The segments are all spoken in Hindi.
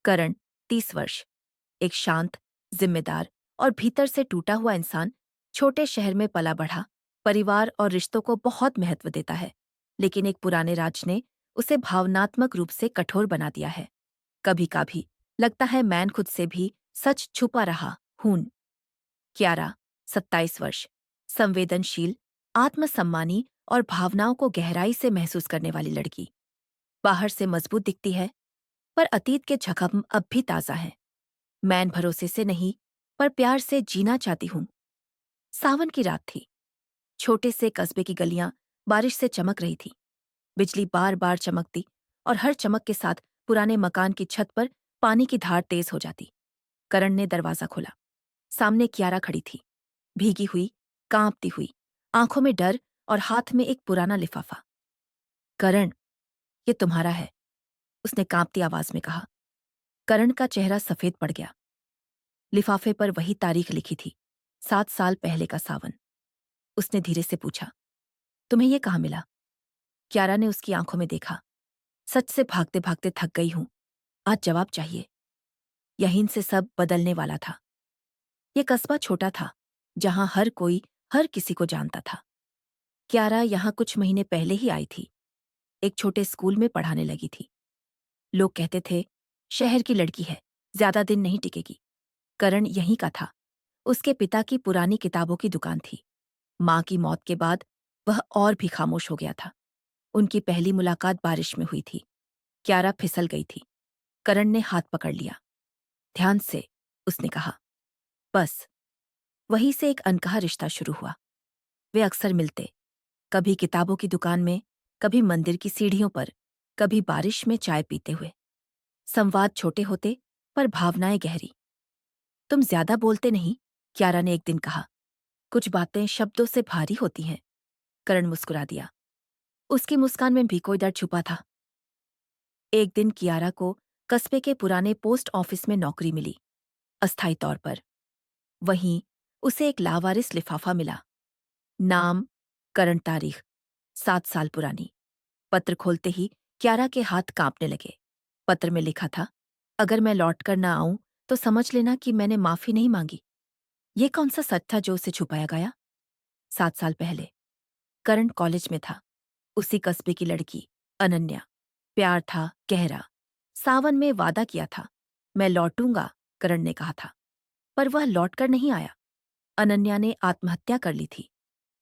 करण 30 वर्ष, एक शांत, जिम्मेदार और भीतर से टूटा हुआ इंसान, छोटे शहर में पला बढ़ा, परिवार और रिश्तों को बहुत महत्व देता है। लेकिन एक पुराने राज ने उसे भावनात्मक रूप से कठोर बना दिया है। कभी कभी लगता है मैन खुद से भी सच छुपा रहा। हून क्यारा 27 वर्ष, संवेदनशील, आत्मसम्मानी और भावनाओं को गहराई से महसूस करने वाली लड़की। बाहर से मजबूत दिखती है, पर अतीत के जख्म अब भी ताजा हैं। मैन भरोसे से नहीं, पर प्यार से जीना चाहती हूँ। सावन की रात थी। छोटे से कस्बे की गलियां बारिश से चमक रही थी। बिजली बार बार चमकती और हर चमक के साथ पुराने मकान की छत पर पानी की धार तेज हो जाती। करण ने दरवाजा खोला। सामने क्यारा खड़ी थी, भीगी हुई, कांपती हुई, आंखों में डर और हाथ में एक पुराना लिफाफा। करण, ये तुम्हारा है, उसने कांपती आवाज में कहा। करण का चेहरा सफेद पड़ गया। लिफाफे पर वही तारीख लिखी थी, 7 साल पहले का सावन। उसने धीरे से पूछा, तुम्हें ये कहाँ मिला? क्यारा ने उसकी आंखों में देखा। सच से भागते भागते थक गई हूं, आज जवाब चाहिए। यहीं से सब बदलने वाला था। ये कस्बा छोटा था, जहां हर कोई हर किसी को जानता था। क्यारा यहां कुछ महीने पहले ही आई थी। एक छोटे स्कूल में पढ़ाने लगी थी। लोग कहते थे, शहर की लड़की है, ज्यादा दिन नहीं टिकेगी। करण यहीं का था। उसके पिता की पुरानी किताबों की दुकान थी। मां की मौत के बाद वह और भी खामोश हो गया था। उनकी पहली मुलाकात बारिश में हुई थी। क्यारा फिसल गई थी। करण ने हाथ पकड़ लिया। ध्यान से, उसने कहा। बस वहीं से एक अनकहा रिश्ता शुरू हुआ। वे अक्सर मिलते, कभी किताबों की दुकान में, कभी मंदिर की सीढ़ियों पर, कभी बारिश में चाय पीते हुए। संवाद छोटे होते, पर भावनाएं गहरी। तुम ज्यादा बोलते नहीं, क्यारा ने एक दिन कहा। कुछ बातें शब्दों से भारी होती हैं। करण मुस्कुरा दिया। उसकी मुस्कान में भी कोई दर्द छुपा था। एक दिन कियारा को कस्बे के पुराने पोस्ट ऑफिस में नौकरी मिली, अस्थायी तौर पर। वहीं उसे एक लावारिस लिफाफा मिला। नाम, करण, तारीख 7 साल पुरानी। पत्र खोलते ही क्यारा के हाथ कांपने लगे। पत्र में लिखा था, अगर मैं लौट कर न आऊं तो समझ लेना कि मैंने माफी नहीं मांगी। ये कौन सा सच था जो उसे छुपाया गया? 7 साल पहले करण कॉलेज में था। उसी कस्बे की लड़की, अनन्या। प्यार था गहरा। सावन में वादा किया था, मैं लौटूंगा, करण ने कहा था। पर वह लौटकर नहीं आया। अनन्या ने आत्महत्या कर ली थी।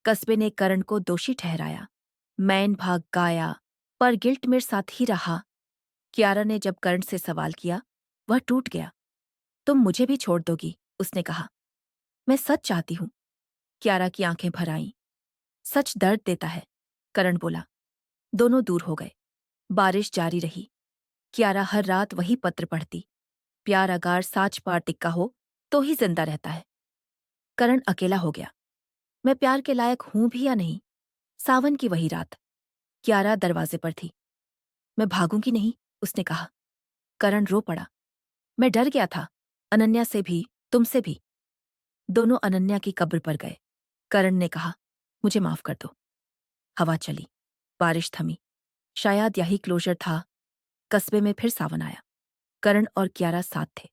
कस्बे ने करण को दोषी ठहराया। मैन भाग गाया, पर गिल्ट मेरे साथ ही रहा। कियारा ने जब करण से सवाल किया, वह टूट गया। तुम मुझे भी छोड़ दोगी, उसने कहा। मैं सच चाहती हूं। कियारा की आंखें भर आईं। सच दर्द देता है, करण बोला। दोनों दूर हो गए। बारिश जारी रही। कियारा हर रात वही पत्र पढ़ती। प्यार अगार साच पार टिक्का हो तो ही जिंदा रहता है। करण अकेला हो गया। मैं प्यार के लायक हूं भी या नहीं? सावन की वही रात। कियारा दरवाजे पर थी। मैं भागूंगी नहीं, उसने कहा। करण रो पड़ा। मैं डर गया था, अनन्या से भी, तुमसे भी। दोनों अनन्या की कब्र पर गए। करण ने कहा, मुझे माफ कर दो। हवा चली, बारिश थमी। शायद यही क्लोजर था। कस्बे में फिर सावन आया। करण और कियारा साथ थे।